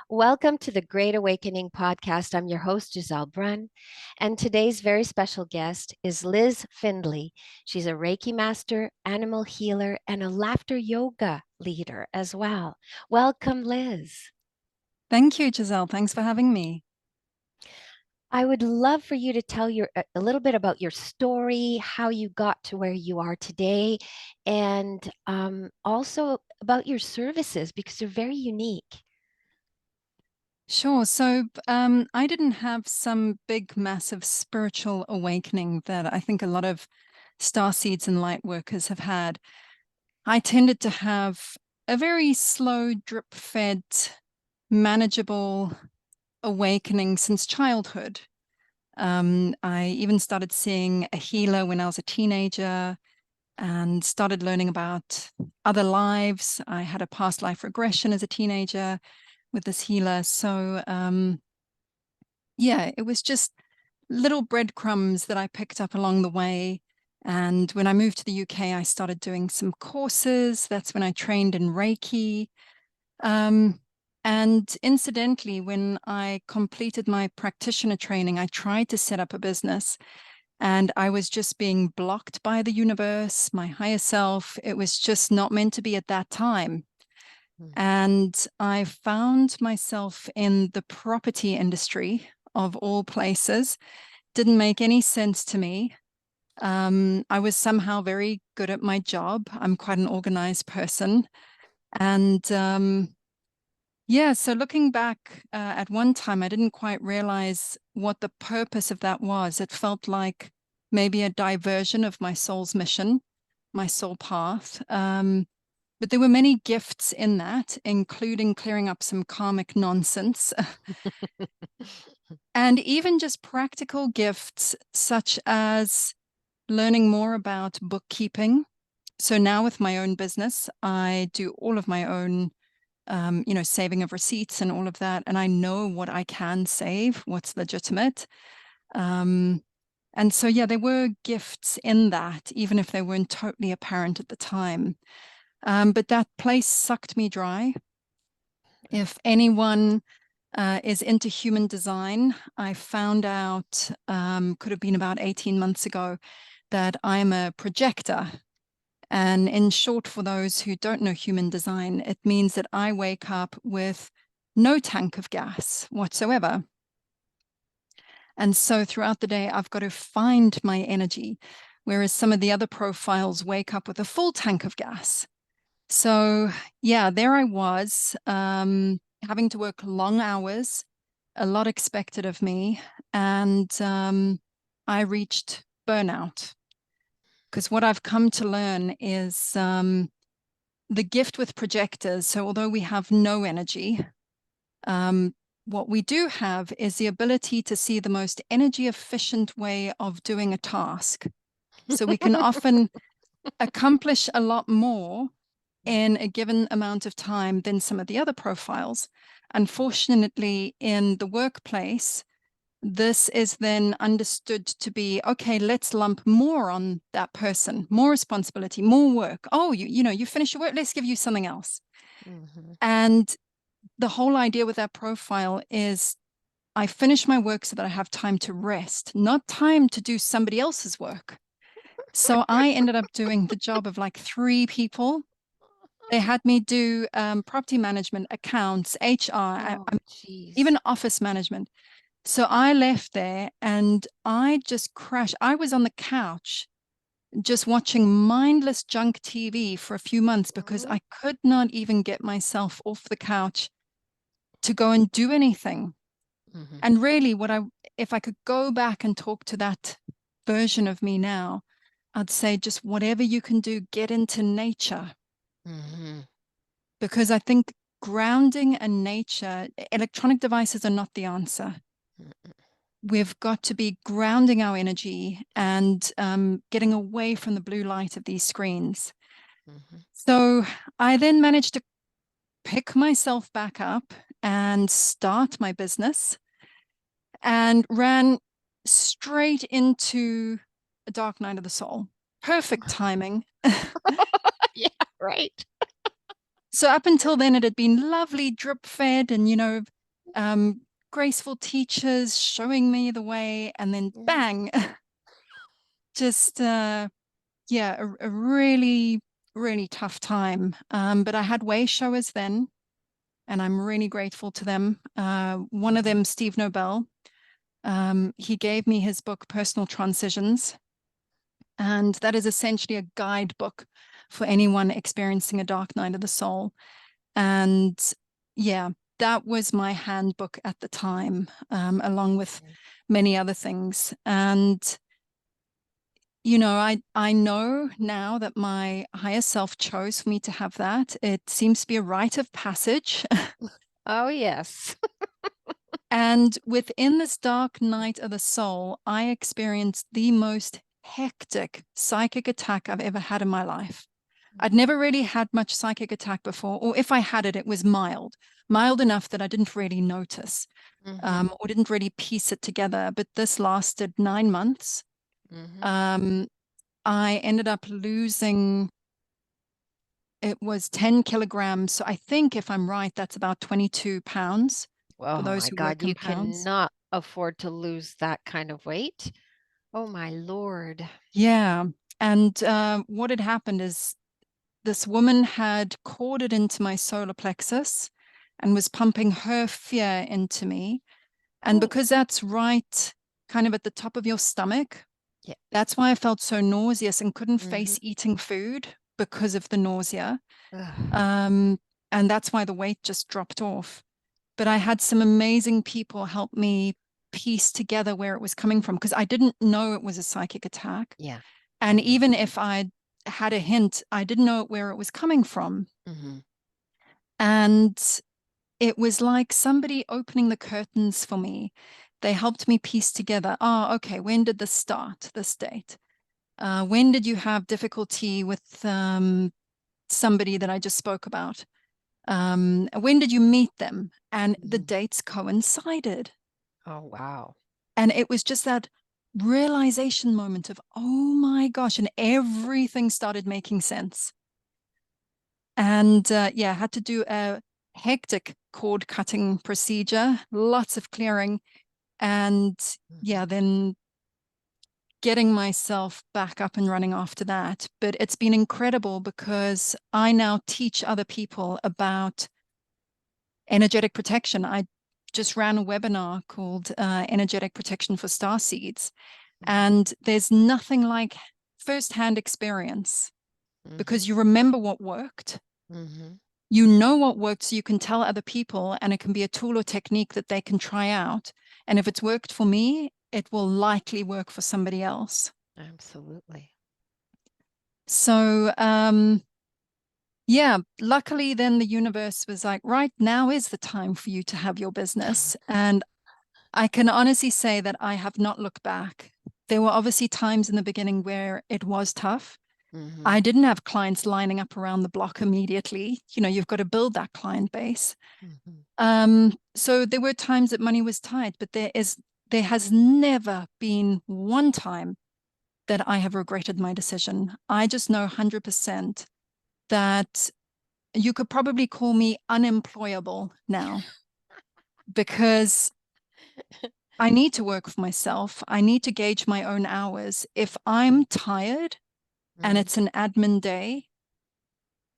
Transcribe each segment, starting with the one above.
Welcome to the Great Awakening podcast. I'm your host, Giselle Brunn, and today's very special guest is Liz Findlay. She's a Reiki Master, animal healer, and a laughter yoga leader as well. Welcome, Liz. Thank you, Giselle. Thanks for having me. I would love for you to tell a little bit about your story, how you got to where you are today, and also about your services because they're very unique. Sure. So I didn't have some big, massive spiritual awakening that I think a lot of starseeds and light workers have had. I tended to have a very slow, drip-fed, manageable awakening since childhood. I even started seeing a healer when I was a teenager and started learning about other lives. I had a past life regression as a teenager with this healer. So yeah, it was just little breadcrumbs that I picked up along the way. And when I moved to the UK, I started doing some courses. That's when I trained in Reiki. And incidentally, when I completed my practitioner training, I tried to set up a business and I was just being blocked by the universe, my higher self. It was just not meant to be at that time. And I found myself in the property industry of all places. Didn't make any sense to me. I was somehow very good at my job. I'm quite an organized person. And yeah, so looking back at one time, I didn't quite realize what the purpose of that was. It felt like maybe a diversion of my soul's mission, my soul path. But there were many gifts in that, including clearing up some karmic nonsense. And even just practical gifts, such as learning more about bookkeeping. So now with my own business, I do all of my own, saving of receipts and all of that. And I know what I can save, what's legitimate. And so, yeah, there were gifts in that, even if they weren't totally apparent at the time. But that place sucked me dry. If anyone is into human design, I found out, could have been about 18 months ago, that I'm a projector. And in short, for those who don't know human design, it means that I wake up with no tank of gas whatsoever. And so throughout the day, I've got to find my energy, whereas some of the other profiles wake up with a full tank of gas. So yeah, there I was, having to work long hours, a lot expected of me, and I reached burnout. Because what I've come to learn is the gift with projectors. So although we have no energy, what we do have is the ability to see the most energy efficient way of doing a task. So we can often accomplish a lot more in a given amount of time than some of the other profiles. Unfortunately, in the workplace, this is then understood to be, okay, let's lump more on that person, more responsibility, more work. Oh, you finish your work, let's give you something else. And the whole idea with that profile is I finish my work so that I have time to rest, not time to do somebody else's work. So I ended up doing the job of like 3 people. They had me do property management, accounts, HR, even office management. So I left there and I just crashed. I was on the couch just watching mindless junk TV for a few months because I could not even get myself off the couch to go and do anything. And really, if I could go back and talk to that version of me now, I'd say just whatever you can do, get into nature. Because I think grounding and nature, electronic devices are not the answer. We've got to be grounding our energy and getting away from the blue light of these screens. So I then managed to pick myself back up and start my business and ran straight into a dark night of the soul. Perfect timing. Yeah, right. So up until then, it had been lovely, drip fed, and um, graceful teachers showing me the way, and then Yeah. bang, just yeah, a really, really tough time. But I had way showers then, and I'm really grateful to them. One of Mhm. them, Steve Nobel, he gave me his book, Personal Transitions. And that is essentially a guidebook for anyone experiencing a dark night of the soul. And yeah, that was my handbook at the time, along with many other things. And I know now that my higher self chose for me to have that. It seems to be a rite of passage. Oh, yes. And within this dark night of the soul, I experienced the most hectic psychic attack I've ever had in my life. I'd never really had much psychic attack before, or if I had it, it was mild enough that I didn't really notice, Mm-hmm. or didn't really piece it together. But this lasted 9 months. Mm-hmm. Um, I ended up losing, it was 10 kilograms. So I think if I'm right, that's about 22 pounds for Oh those my who God, work in you pounds. cannot afford to lose that kind of weight. Oh my Lord. Yeah. And what had happened is this woman had corded into my solar plexus and was pumping her fear into me. And Oh, because that's right kind of at the top of your stomach, yeah. that's why I felt so nauseous and couldn't Mm-hmm. face eating food because of the nausea. Ugh. Um, and that's why the weight just dropped off. But I had some amazing people help me piece together where it was coming from because I didn't know it was a psychic attack. Yeah. And Mm-hmm. even if I had a hint, I didn't know where it was coming from. Mm-hmm. And it was like somebody opening the curtains for me. They helped me piece together, okay, when did this start, this date? When did you have difficulty with somebody that I just spoke about? When did you meet them? And the Mm-hmm. dates coincided. Oh, wow. And it was just that realization moment of, oh my gosh, and everything started making sense. And yeah, had to do a hectic cord cutting procedure, lots of clearing, and Mm-hmm. yeah, then getting myself back up and running after that. But it's been incredible because I now teach other people about energetic protection. I just ran a webinar called Energetic Protection for Starseeds. Mm-hmm. And there's nothing like firsthand experience Mm-hmm. because you remember what worked. Mm-hmm. You know what worked, so you can tell other people, and it can be a tool or technique that they can try out. And if it's worked for me, it will likely work for somebody else. Absolutely. So, yeah, luckily, then the universe was like, right now is the time for you to have your business. And I can honestly say that I have not looked back. There were obviously times in the beginning where it was tough. Mm-hmm. I didn't have clients lining up around the block immediately. You've got to build that client base. Mm-hmm. So there were times that money was tight, but there has never been one time that I have regretted my decision. I just know 100% that you could probably call me unemployable now because I need to work for myself. I need to gauge my own hours. If I'm tired and Mm-hmm. it's an admin day,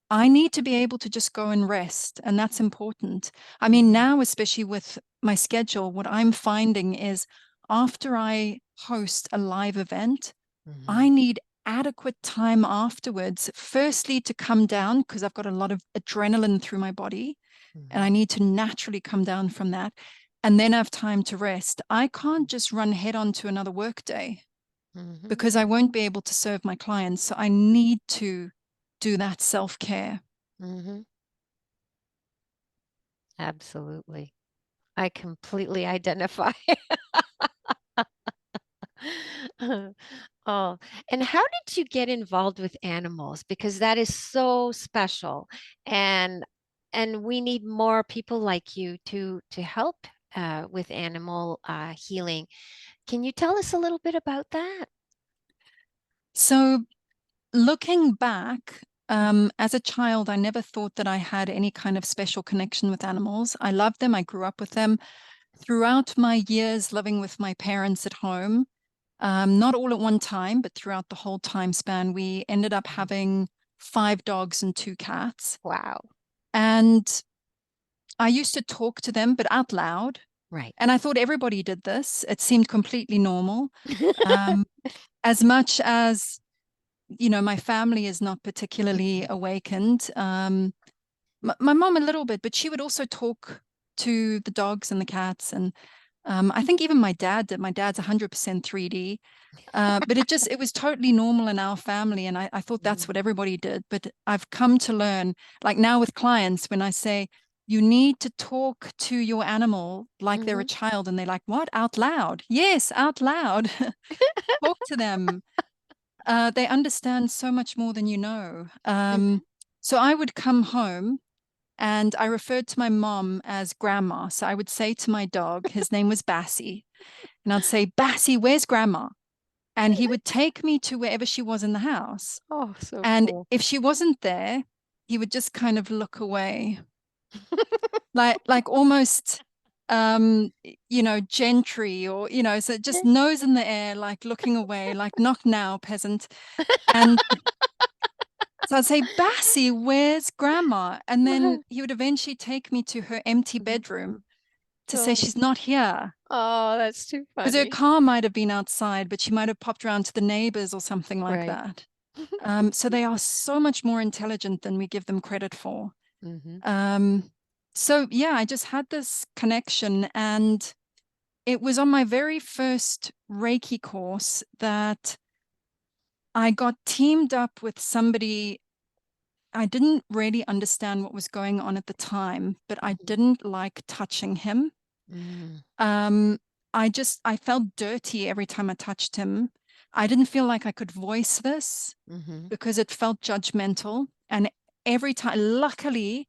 I need to be able to just go and rest. And that's important. I mean, Mm-hmm. now, especially with my schedule, what I'm finding is after I host a live event, Mm-hmm. I need adequate time afterwards. Firstly, to come down because I've got a lot of adrenaline through my body and I Mm-hmm. need to naturally come down from that. And then I have time to rest. I can't just run head on to another work day Mm-hmm. because I won't be able to serve my clients. So I need to do that self care. Mm-hmm. Absolutely. I completely identify. Oh, and how did you get involved with animals? Because that is so special, and we need more people like you to help with animal healing. Can you tell us a little bit about that? So looking back, as a child, I never thought that I had any kind of special connection with animals. I loved them. I grew up with them. Throughout my years living with my parents at home, not all at one time, but throughout the whole time span, we ended up having 5 dogs and 2 cats. Wow. And I used to talk to them, but out loud. Right. And I thought everybody did this. It seemed completely normal. Um, as much as, my family is not particularly awakened. My mom a little bit, but she would also talk to the dogs and the cats. And I think even my dad did. My dad's 100% 3D. But it was totally normal in our family. And I thought that's what everybody did. But I've come to learn, like now with clients, when I say, you need to talk to your animal like they're a child, and they're like, what? Out loud? Yes, out loud. Talk to them. They understand so much more than you know. So I would come home and I referred to my mom as grandma. So I would say to my dog, his name was Bassie, and I'd say, Bassie, where's grandma? And he would take me to wherever she was in the house. Oh, so And cool. if she wasn't there, he would just kind of look away, like almost gentry, or so just nose in the air, like looking away, like knock now, peasant. And so I'd say, Bassie, where's grandma? And then he would eventually take me to her empty bedroom to say Oh, she's not here. oh, that's too Because her funny. car might have been outside, but she might have popped around to the neighbors or something like Right. that. So they are so much more intelligent than we give them credit for. Um, so yeah, I just had this connection, and it was on my very first Reiki course that I got teamed up with somebody. I didn't really understand what was going on at the time, but I didn't like touching him. Um, I felt dirty every time I touched him. I didn't feel like I could voice this because it felt judgmental. And every time, luckily,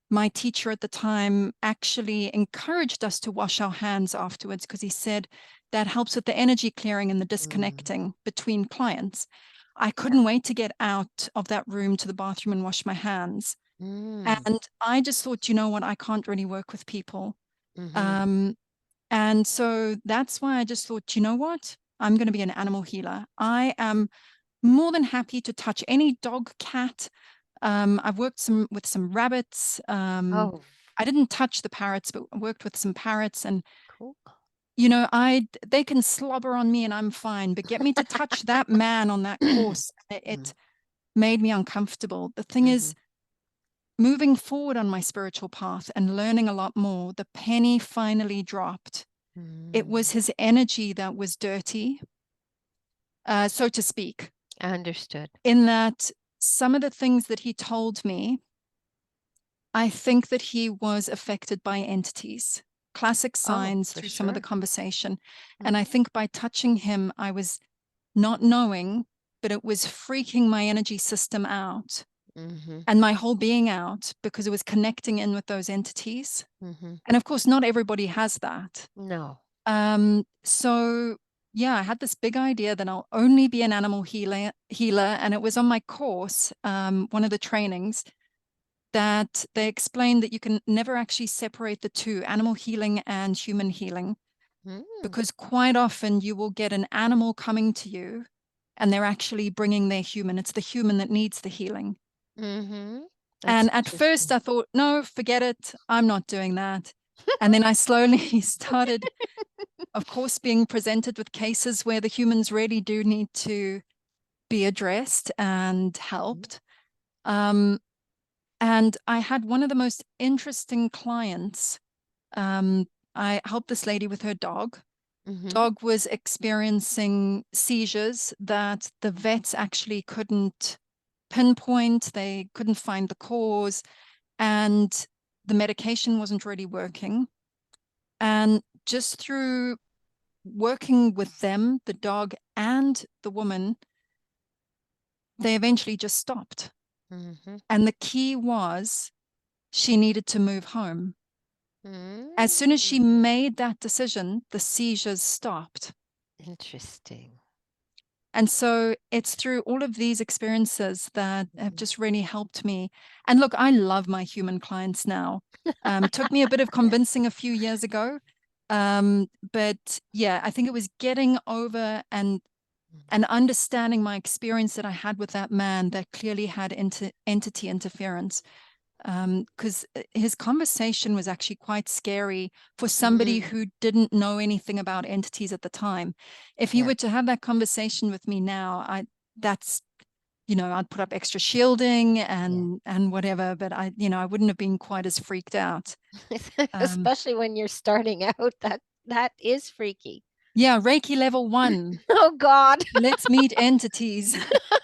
my teacher at the time actually encouraged us to wash our hands afterwards, because he said that helps with the energy clearing and the disconnecting between clients. I couldn't wait to get out of that room to the bathroom and wash my hands. And I just thought, you know what, I can't really work with people. And so that's why I just thought, you know what, I'm going to be an animal healer. I am more than happy to touch any dog, cat. I've worked with some rabbits. Oh, I didn't touch the parrots, but I worked with some parrots. And cool. they can slobber on me and I'm fine, but get me to touch that man on that course, it made me uncomfortable. The thing is, moving forward on my spiritual path and learning a lot more, the penny finally dropped. It was his energy that was dirty, so to speak, Understood. in that some of the things that he told me, I think that he was affected by entities, classic Oh, signs for through some of the sure. conversation. And I think by touching him, I was not knowing, but it was freaking my energy system out and my whole being out, because it was connecting in with those entities. And of course, not everybody has that. No. So yeah, I had this big idea that I'll only be an animal healer, and it was on my course, one of the trainings, that they explained that you can never actually separate the two, animal healing and human healing, because quite often you will get an animal coming to you and they're actually bringing their human. It's the human that needs the healing. That's And at first interesting. I thought, no, forget it. I'm not doing that. And then I slowly started, of course, being presented with cases where the humans really do need to be addressed and helped. And I had one of the most interesting clients. I helped this lady with her dog. Dog was experiencing seizures that the vets actually couldn't pinpoint. They couldn't find the cause, and the medication wasn't really working. And just through working with them, the dog and the woman, they eventually just stopped. And the key was she needed to move home. As soon as she made that decision, the seizures stopped. Interesting. And so it's through all of these experiences that have Mhm. just really helped me. And look, I love my human clients now. Took me a bit of convincing a few years ago. But yeah, I think it was getting over and understanding my experience that I had with that man that clearly had entity interference. Because his conversation was actually quite scary for somebody Mm, who didn't know anything about entities at the time. If he yeah. were to have that conversation with me now, that's, I'd put up extra shielding Yeah. and whatever, but I wouldn't have been quite as freaked out. Um, Especially when you're starting out, that is freaky. yeah, Reiki level 1. Oh God. Let's meet entities.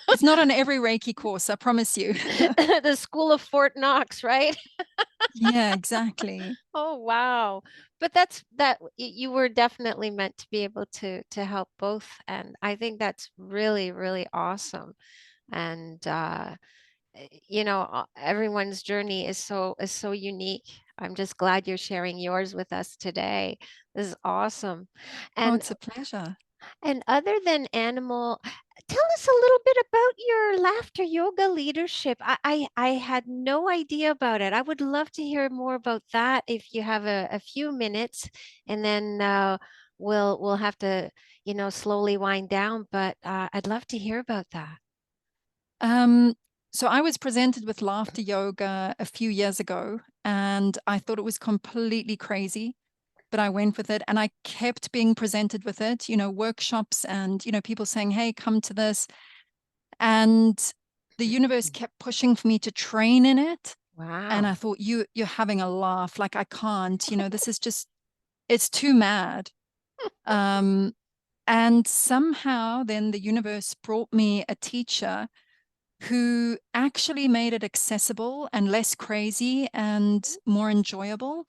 It's not on every Reiki course, I promise you. The School of Fort Knox, right? Yeah, exactly. Oh wow. But you were definitely meant to be able to help both. And I think that's really, really awesome. And everyone's journey is so unique. I'm just glad you're sharing yours with us today. This is awesome. Oh, And it's a pleasure. other than animal, tell us a little bit about your laughter yoga leadership. I had no idea about it. I would love to hear more about that if you have a few minutes, and then we'll have to, slowly wind down. But I'd love to hear about that. Um, so I was presented with laughter yoga a few years ago, and I thought it was completely crazy, but I went with it, and I kept being presented with it, workshops and, people saying, "Hey, come to this." And the universe kept pushing for me to train in it. And I Wow. thought, you're having a laugh. Like, I can't, this is just, it's too mad. Um, and somehow then the universe brought me a teacher who actually made it accessible and less crazy and more enjoyable.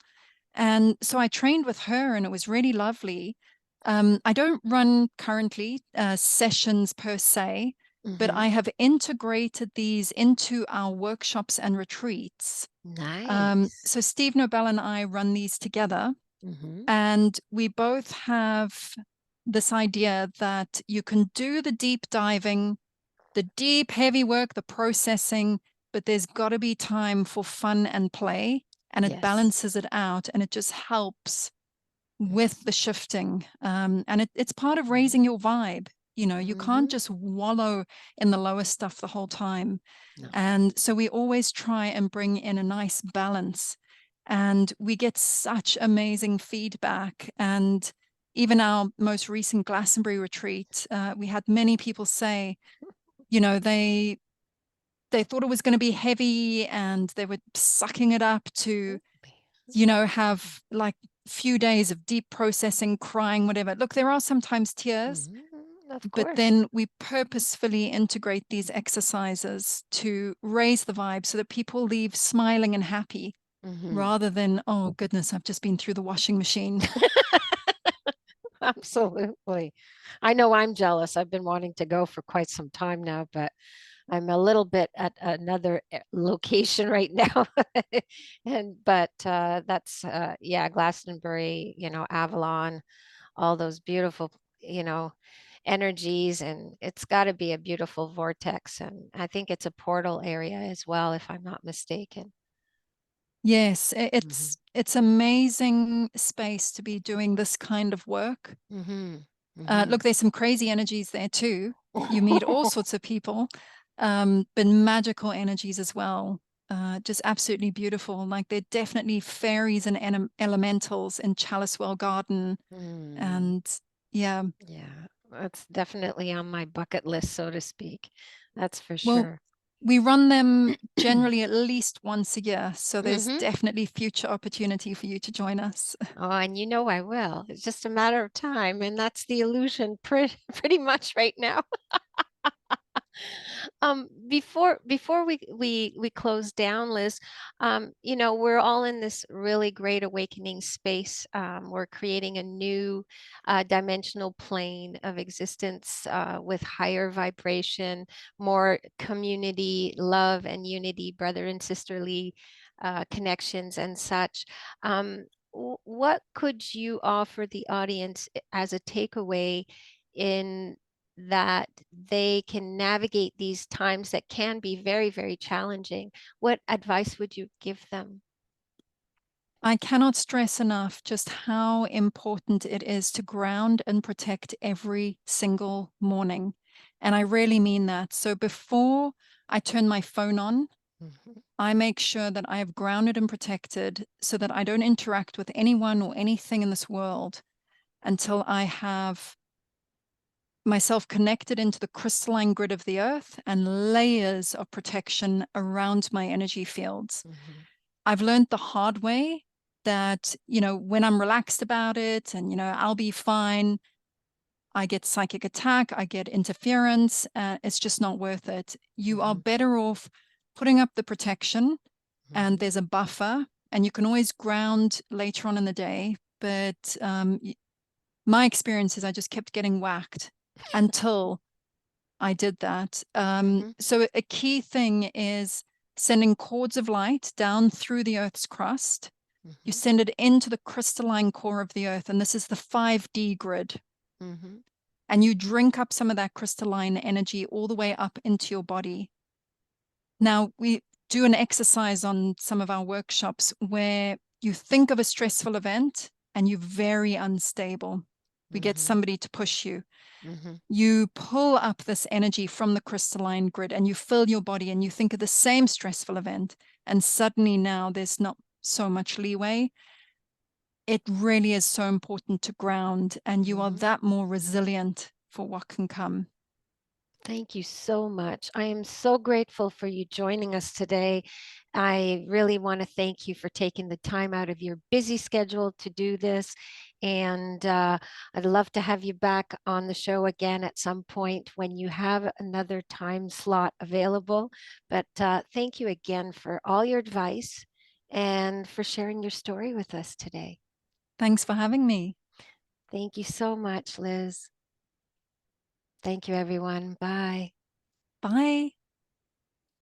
And so I trained with her, and it was really lovely. I don't run currently sessions per se, but Mm-hmm. I have integrated these into our workshops and retreats. Nice. So Steve Nobel and I run these together, Mm-hmm. and we both have this idea that you can do the deep diving, the deep, heavy work, the processing, but there's got to be time for fun and play, and it Yes. balances it out, and it just helps with the shifting. And it's part of raising your vibe. You can't Mm-hmm. just wallow in the lower stuff the whole time. No. And so we always try and bring in a nice balance. And we get such amazing feedback. And even our most recent Glastonbury retreat, we had many people say, they thought it was going to be heavy, and they were sucking it up to, have like few days of deep processing, crying, whatever. Look, there are sometimes tears, Mm-hmm. Of but course. then we purposefully integrate these exercises to raise the vibe so that people leave smiling and happy Mm-hmm. rather than, oh goodness, I've just been through the washing machine. Absolutely. I know I'm jealous. I've been wanting to go for quite some time now, but I'm a little bit at another location right now. And but that's yeah, Glastonbury, Avalon, all those beautiful, you know, energies, and it's got to be a beautiful vortex, and I think it's a portal area as well, if I'm not mistaken. Yes, Hmm. it's amazing space to be doing this kind of work. Hmm. Hmm. Look, there's some crazy energies there too. You meet all sorts of people, but magical energies as well. Just absolutely beautiful. Like, there are definitely fairies and elementals in Chalicewell Garden. Mm, And yeah, yeah, that's definitely on my bucket list, so to speak. That's for well, sure. we run them generally at least once a year. So there's Hmm. definitely future opportunity for you to join us. Oh, and I will. It's just a matter of time, and that's the illusion pretty much right now. Before we close down, Liz, we're all in this really great awakening space. We're creating a new dimensional plane of existence with higher vibration, more community, love, and unity, brother and sisterly connections, and such. What could you offer the audience as a takeaway in that they can navigate these times that can be very, very challenging, what advice would you give them? I cannot stress enough just how important it is to ground and protect every single morning. And I really mean that. So before I turn my phone on, Mhm. I make sure that I have grounded and protected so that I don't interact with anyone or anything in this world until I have myself connected into the crystalline grid of the earth and layers of protection around my energy fields. Mhm. I've learned the hard way that, when I'm relaxed about it and, I'll be fine, I get psychic attack, I get interference, it's just not worth it. You are Mhm. better off putting up the protection and Mhm. there's a buffer and you can always ground later on in the day. But my experience is I just kept getting whacked until I did that. Mhm. So a key thing is sending cords of light down through the Earth's crust. You Mhm. send it into the crystalline core of the Earth, and this is the 5D grid. Mhm. And you drink up some of that crystalline energy all the way up into your body. Now, we do an exercise on some of our workshops where you think of a stressful event and you're very unstable. We get Mhm. somebody to push you. Mhm. You pull up this energy from the crystalline grid and you fill your body and you think of the same stressful event. And suddenly now there's not so much leeway. It really is so important to ground, and you are Mhm. that more resilient for what can come. Thank you so much. I am so grateful for you joining us today. I really want to thank you for taking the time out of your busy schedule to do this. And I'd love to have you back on the show again at some point when you have another time slot available. But thank you again for all your advice and for sharing your story with us today. Thanks for having me. Thank you so much, Liz. Thank you, everyone. Bye. Bye.